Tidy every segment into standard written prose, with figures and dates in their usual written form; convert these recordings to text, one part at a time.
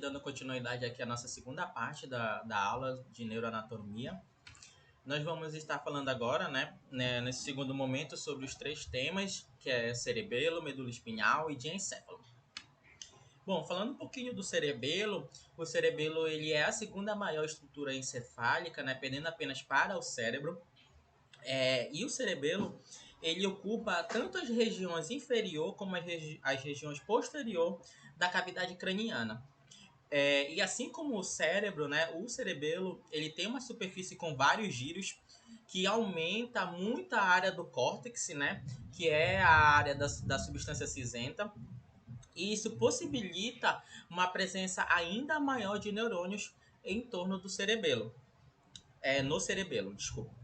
Dando continuidade aqui à nossa segunda parte da aula de neuroanatomia. Nós vamos estar falando agora, nesse segundo momento, sobre os três temas, que é cerebelo, medula espinhal e diencéfalo. Bom, falando um pouquinho do cerebelo, o cerebelo ele é a segunda maior estrutura encefálica, né, pendendo apenas para o cérebro. E o cerebelo, ele ocupa tanto as regiões inferior como as regiões posterior da cavidade craniana. E assim como o cérebro, né, o cerebelo ele tem uma superfície com vários giros que aumenta muito a área do córtex, né, que é a área da substância cinzenta, e isso possibilita uma presença ainda maior de neurônios em torno do cerebelo, no cerebelo, desculpa.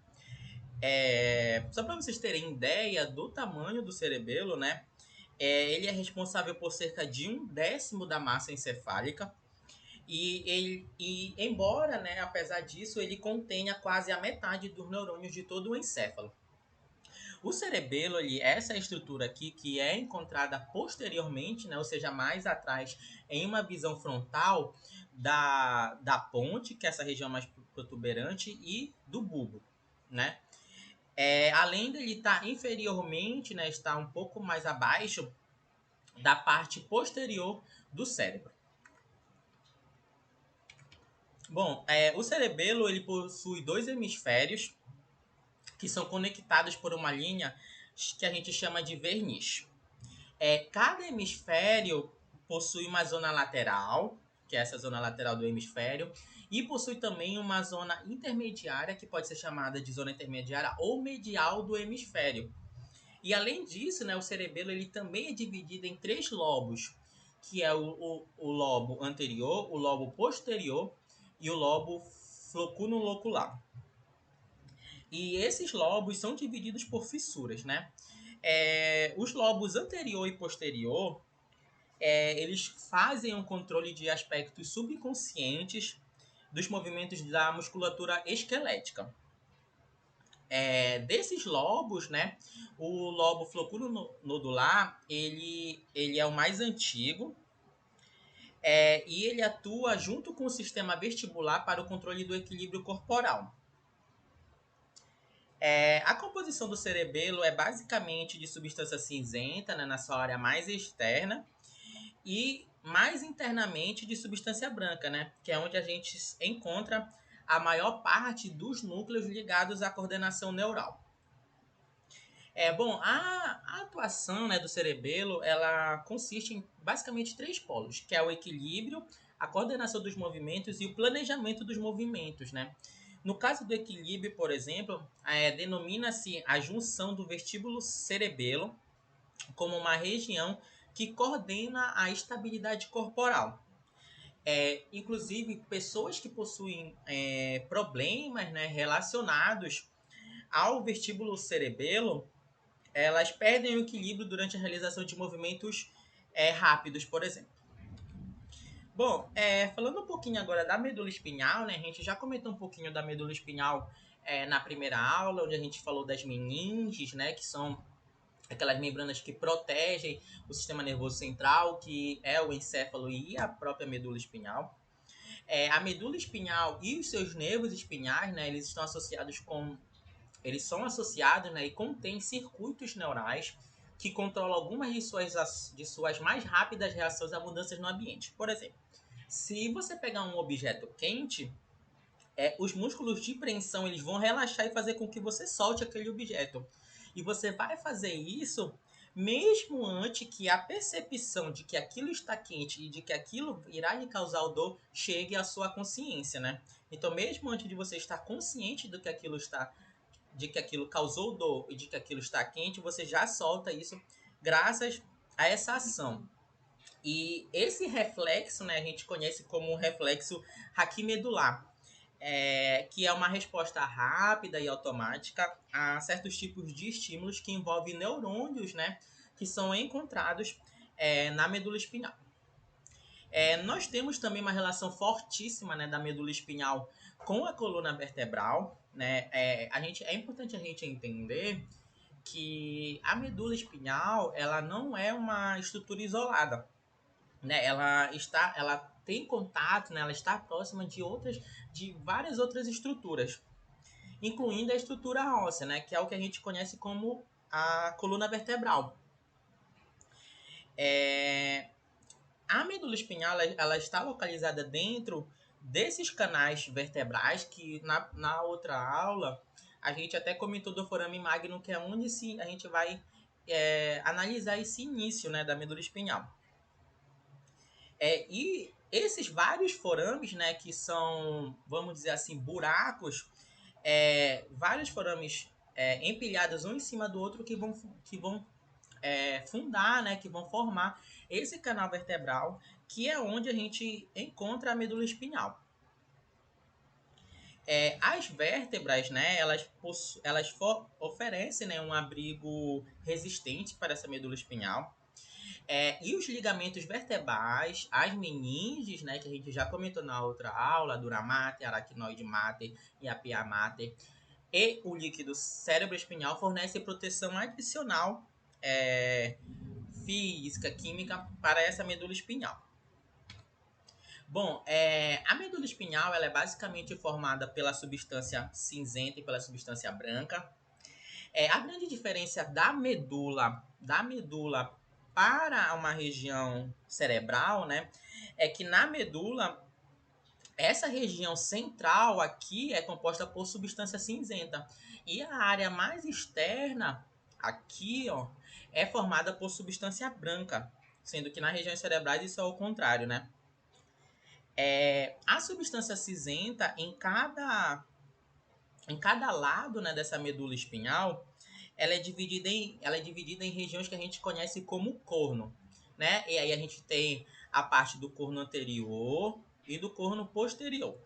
Só para vocês terem ideia do tamanho do cerebelo, né, ele é responsável por cerca de 1/10 da massa encefálica. Embora, né, apesar disso, ele contenha quase a metade dos neurônios de todo o encéfalo. O cerebelo, essa estrutura aqui, que é encontrada posteriormente, né, ou seja, mais atrás, em uma visão frontal da ponte, que é essa região mais protuberante, e do bulbo, né? Além dele estar inferiormente, né, estar um pouco mais abaixo da parte posterior do cérebro. Bom, o cerebelo ele possui dois hemisférios que são conectados por uma linha que a gente chama de verniz. Cada hemisfério possui uma zona lateral, que é essa zona lateral do hemisfério, e possui também uma zona intermediária, que pode ser chamada de zona intermediária ou medial do hemisfério. E além disso, né, o cerebelo ele também é dividido em três lobos, que é o lobo anterior, o lobo posterior e o lobo floculo-locular. E esses lobos são divididos por fissuras, né? Os lobos anterior e posterior, eles fazem um controle de aspectos subconscientes dos movimentos da musculatura esquelética. Desses lobos, né, o lobo floculonodular, ele é o mais antigo, e ele atua junto com o sistema vestibular para o controle do equilíbrio corporal. A composição do cerebelo é basicamente de substância cinzenta, né, na sua área mais externa, e mais internamente de substância branca, né, que é onde a gente encontra a maior parte dos núcleos ligados à coordenação neural. A atuação, né, do cerebelo, ela consiste em basicamente três polos, que é o equilíbrio, a coordenação dos movimentos e o planejamento dos movimentos, né? No caso do equilíbrio, por exemplo, denomina-se a junção do vestíbulo cerebelo como uma região que coordena a estabilidade corporal. Inclusive, pessoas que possuem problemas, né, relacionados ao vestíbulo cerebelo, elas perdem o equilíbrio durante a realização de movimentos rápidos, por exemplo. Bom, falando um pouquinho agora da medula espinhal, né? A gente já comentou um pouquinho da medula espinhal na primeira aula, onde a gente falou das meninges, né? Que são aquelas membranas que protegem o sistema nervoso central, que é o encéfalo e a própria medula espinhal. A medula espinhal e os seus nervos espinhais, né? Eles são associados, né, e contêm circuitos neurais que controlam algumas de suas mais rápidas reações a mudanças no ambiente. Por exemplo, se você pegar um objeto quente, os músculos de preensão eles vão relaxar e fazer com que você solte aquele objeto. E você vai fazer isso mesmo antes que a percepção de que aquilo está quente e de que aquilo irá lhe causar dor chegue à sua consciência, né? Então, mesmo antes de você estar consciente de que aquilo causou dor e de que aquilo está quente, você já solta isso graças a essa ação. E esse reflexo, né, a gente conhece como reflexo raquimedular, que é uma resposta rápida e automática a certos tipos de estímulos que envolvem neurônios, né, que são encontrados na medula espinhal. Nós temos também uma relação fortíssima, né, da medula espinhal com a coluna vertebral, né? É importante a gente entender que a medula espinhal ela não é uma estrutura isolada, né, ela tem contato, né, ela está próxima de várias outras estruturas, incluindo a estrutura óssea, né, que é o que a gente conhece como a coluna vertebral. A medula espinhal ela está localizada dentro desses canais vertebrais que na outra aula a gente até comentou do forame magnum, que é onde a gente vai analisar esse início, né, da medula espinhal. E esses vários forames, né, que são, vamos dizer assim, buracos, vários forames empilhados um em cima do outro que vão fundar, né, que vão formar esse canal vertebral, que é onde a gente encontra a medula espinhal. As vértebras, né, elas oferecem, né, um abrigo resistente para essa medula espinhal. E os ligamentos vertebrais, as meninges, né, que a gente já comentou na outra aula, a dura mater, a aracnoide mater e a pia mater, e o líquido cérebro espinhal fornecem proteção adicional física, química para essa medula espinhal. Bom, a medula espinhal ela é basicamente formada pela substância cinzenta e pela substância branca. A grande diferença da medula para uma região cerebral, né, é que na medula essa região central aqui é composta por substância cinzenta e a área mais externa aqui, ó, é formada por substância branca, sendo que nas regiões cerebrais isso é o contrário, né? A substância cinzenta em cada lado, né, dessa medula espinhal, ela é dividida em regiões que a gente conhece como corno, né? E aí a gente tem a parte do corno anterior e do corno posterior.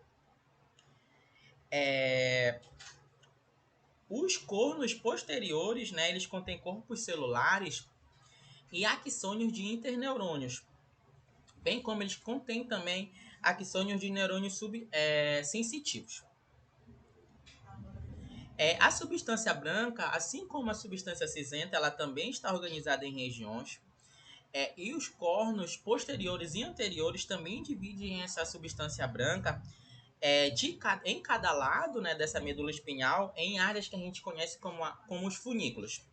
Os cornos posteriores, né, eles contêm corpos celulares e axônios de interneurônios, bem como eles contêm também axônios de neurônios sensitivos. A substância branca, assim como a substância cinzenta, ela também está organizada em regiões. E os cornos posteriores e anteriores também dividem essa substância branca em cada lado, né, dessa medula espinhal em áreas que a gente conhece como os funículos.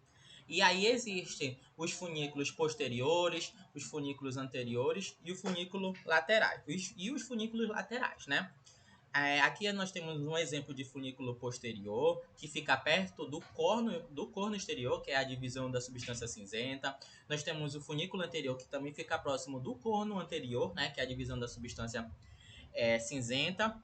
E aí existem os funículos posteriores, os funículos anteriores e o funículo laterais. E os funículos laterais, né? Aqui nós temos um exemplo de funículo posterior, que fica perto do corno exterior, que é a divisão da substância cinzenta. Nós temos o funículo anterior, que também fica próximo do corno anterior, né, que é a divisão da substância cinzenta.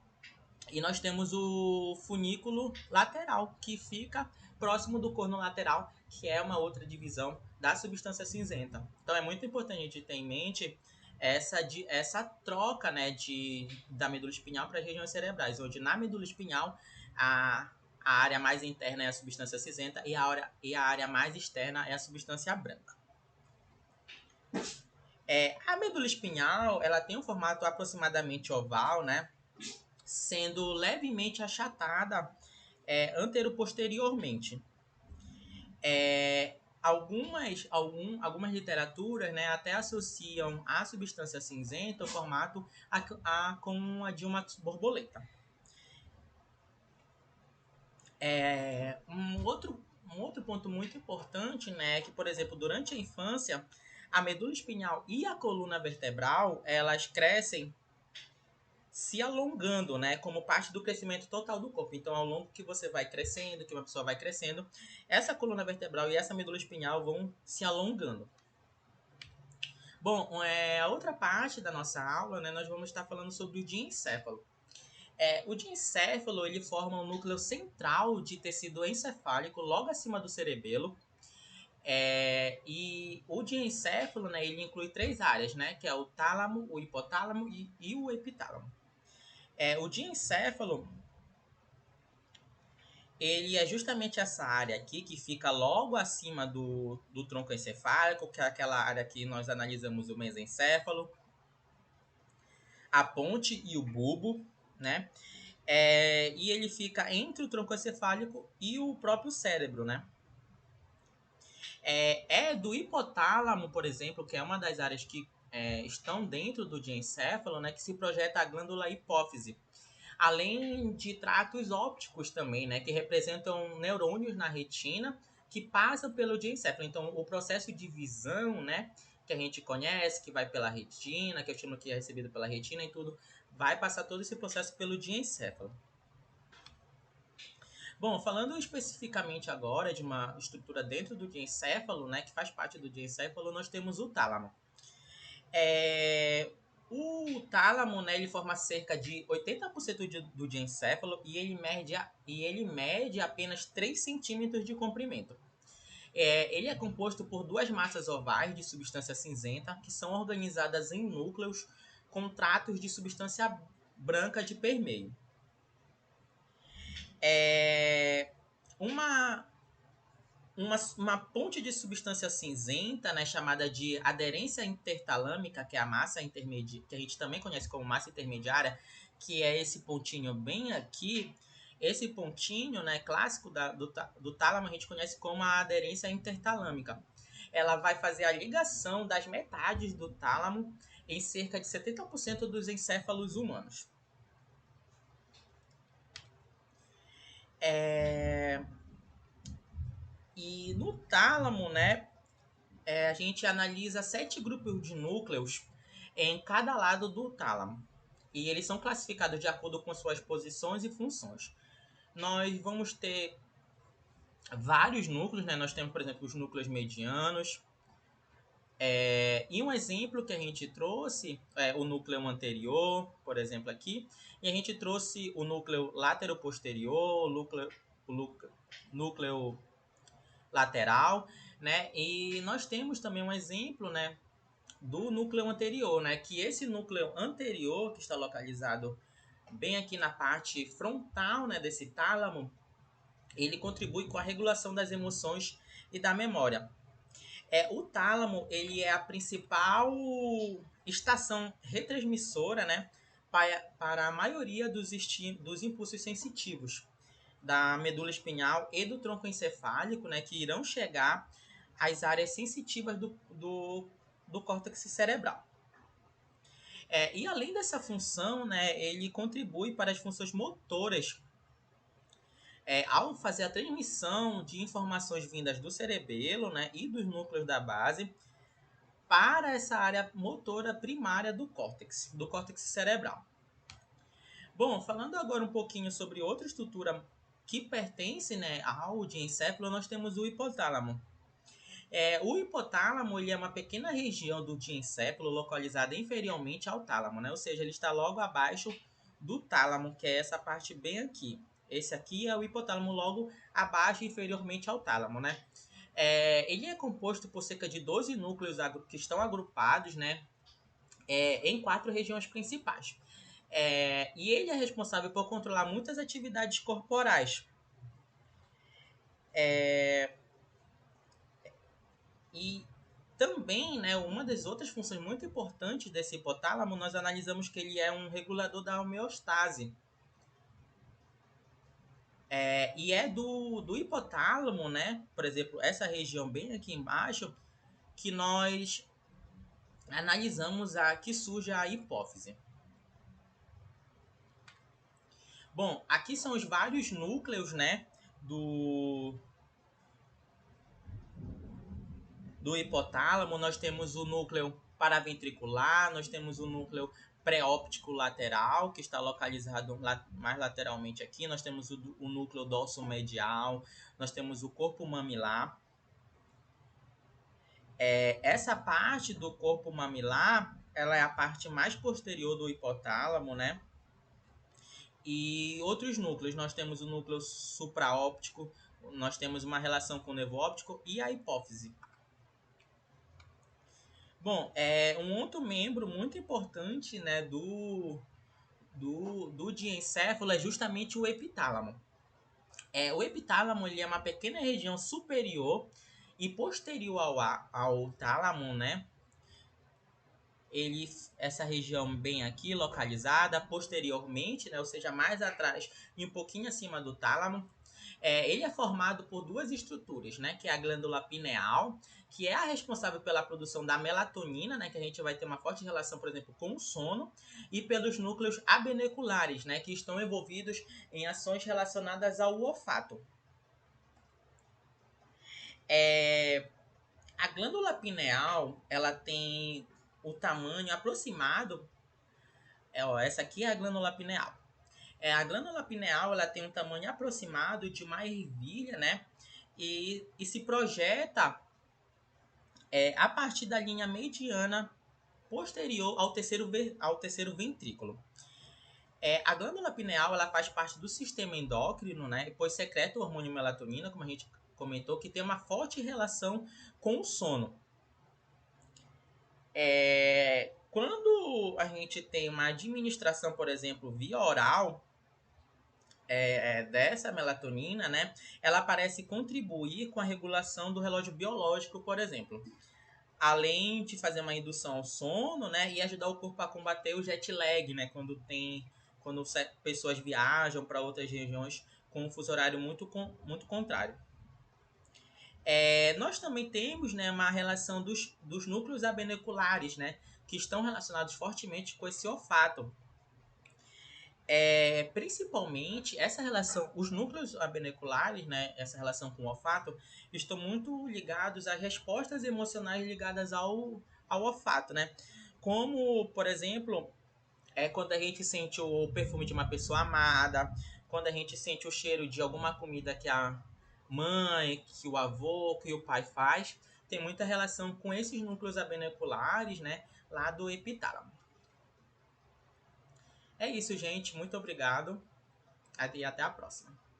E nós temos o funículo lateral, que fica próximo do corno lateral, que é uma outra divisão da substância cinzenta. Então é muito importante a gente ter em mente essa troca, né, da medula espinhal para as regiões cerebrais, onde na medula espinhal a área mais interna é a substância cinzenta e a área mais externa é a substância branca. A medula espinhal ela tem um formato aproximadamente oval, né, sendo levemente achatada antero-posteriormente. Algumas literaturas, né, até associam a substância cinzenta o formato com a de uma borboleta. Um outro ponto muito importante, né, é que, por exemplo, durante a infância, a medula espinhal e a coluna vertebral, elas crescem se alongando, né, como parte do crescimento total do corpo. Então, ao longo que você vai crescendo, que uma pessoa vai crescendo, essa coluna vertebral e essa medula espinhal vão se alongando. Bom, a outra parte da nossa aula, né, nós vamos estar falando sobre o diencéfalo. O diencéfalo, ele forma um núcleo central de tecido encefálico logo acima do cerebelo. E o diencéfalo, né, ele inclui 3 áreas, né, que é o tálamo, o hipotálamo e o epitálamo. O diencéfalo, ele é justamente essa área aqui que fica logo acima do tronco encefálico, que é aquela área que nós analisamos o mesencéfalo, a ponte e o bulbo, né? E ele fica entre o tronco encefálico e o próprio cérebro, né? Do hipotálamo, por exemplo, que é uma das áreas que estão dentro do diencéfalo, né, que se projeta a glândula hipófise. Além de tratos ópticos também, né, que representam neurônios na retina que passam pelo diencéfalo. Então, o processo de visão, né, que a gente conhece, que vai pela retina, que é o estímulo que é recebido pela retina e tudo, vai passar todo esse processo pelo diencéfalo. Bom, falando especificamente agora de uma estrutura dentro do diencéfalo, né, que faz parte do diencéfalo, nós temos o tálamo. O tálamo, né, ele forma cerca de 80% do diencéfalo e ele mede apenas 3 centímetros de comprimento. Ele é composto por duas massas ovais de substância cinzenta que são organizadas em núcleos com tratos de substância branca de permeio. Uma ponte de substância cinzenta, né, chamada de aderência intertalâmica, que é a massa intermediária, que a gente também conhece como massa intermediária, que é esse pontinho bem aqui. Esse pontinho, né, clássico do tálamo, a gente conhece como a aderência intertalâmica. Ela vai fazer a ligação das metades do tálamo em cerca de 70% dos encéfalos humanos. E no tálamo, né, a gente analisa 7 grupos de núcleos em cada lado do tálamo. E eles são classificados de acordo com suas posições e funções. Nós vamos ter vários núcleos, né? Nós temos, por exemplo, os núcleos medianos. E um exemplo que a gente trouxe é o núcleo anterior, por exemplo, aqui. E a gente trouxe o núcleo lateroposterior, o núcleo lateral, né? E nós temos também um exemplo, né, do núcleo anterior, né? Que esse núcleo anterior, que está localizado bem aqui na parte frontal, né, desse tálamo, ele contribui com a regulação das emoções e da memória. O tálamo, ele é a principal estação retransmissora, né, para a maioria dos impulsos sensitivos da medula espinhal e do tronco encefálico, né, que irão chegar às áreas sensitivas do córtex cerebral. E além dessa função, né, ele contribui para as funções motoras ao fazer a transmissão de informações vindas do cerebelo, né, e dos núcleos da base para essa área motora primária do córtex cerebral. Bom, falando agora um pouquinho sobre outra estrutura que pertence, né, ao diencéfalo, nós temos o hipotálamo. O hipotálamo, ele é uma pequena região do diencéfalo localizada inferiormente ao tálamo, né? Ou seja, ele está logo abaixo do tálamo, que é essa parte bem aqui. Esse aqui é o hipotálamo logo abaixo, inferiormente ao tálamo, né? Ele é composto por cerca de 12 núcleos que estão agrupados, né, em 4 regiões principais. E ele é responsável por controlar muitas atividades corporais. E também, né, uma das outras funções muito importantes desse hipotálamo, nós analisamos que ele é um regulador da homeostase. E é do hipotálamo, né, por exemplo, essa região bem aqui embaixo, que nós analisamos que surge a hipófise. Bom, aqui são os vários núcleos, né, do hipotálamo. Nós temos o núcleo paraventricular, nós temos o núcleo pré-óptico lateral, que está localizado mais lateralmente aqui. Nós temos o núcleo dorsomedial, nós temos o corpo mamilar. Essa parte do corpo mamilar, ela é a parte mais posterior do hipotálamo, né? E outros núcleos, nós temos o núcleo supraóptico, nós temos uma relação com o nervo óptico e a hipófise. Bom, um outro membro muito importante, né, do diencéfalo é justamente o epitálamo. O epitálamo, ele é uma pequena região superior e posterior ao tálamo, né? Essa região bem aqui localizada posteriormente, né, ou seja, mais atrás e um pouquinho acima do tálamo, Ele é formado por duas estruturas, né? Que é a glândula pineal, que é a responsável pela produção da melatonina, né? Que a gente vai ter uma forte relação, por exemplo, com o sono, e pelos núcleos abeneculares, né? Que estão envolvidos em ações relacionadas ao olfato. A glândula pineal, ela tem o tamanho aproximado. Essa aqui é a glândula pineal. A glândula pineal, ela tem um tamanho aproximado de uma ervilha, né? E se projeta a partir da linha mediana posterior ao terceiro ventrículo. A glândula pineal, ela faz parte do sistema endócrino, né? Pois secreta o hormônio melatonina, como a gente comentou, que tem uma forte relação com o sono. Quando a gente tem uma administração, por exemplo, via oral, dessa melatonina, né, ela parece contribuir com a regulação do relógio biológico, por exemplo. Além de fazer uma indução ao sono, né, e ajudar o corpo a combater o jet lag, né, quando pessoas viajam para outras regiões com um fuso horário muito contrário. Nós também temos, né, uma relação dos núcleos abeneculares, né, que estão relacionados fortemente com esse olfato. Principalmente essa relação, os núcleos abeneculares, né, essa relação com o olfato, estão muito ligados às respostas emocionais ligadas ao olfato, né? Como, por exemplo, quando a gente sente o perfume de uma pessoa amada, quando a gente sente o cheiro de alguma comida que a mãe, que o avô, que o pai faz, tem muita relação com esses núcleos abeneculares, né, lá do epitálamo. É isso, gente. Muito obrigado. E até a próxima.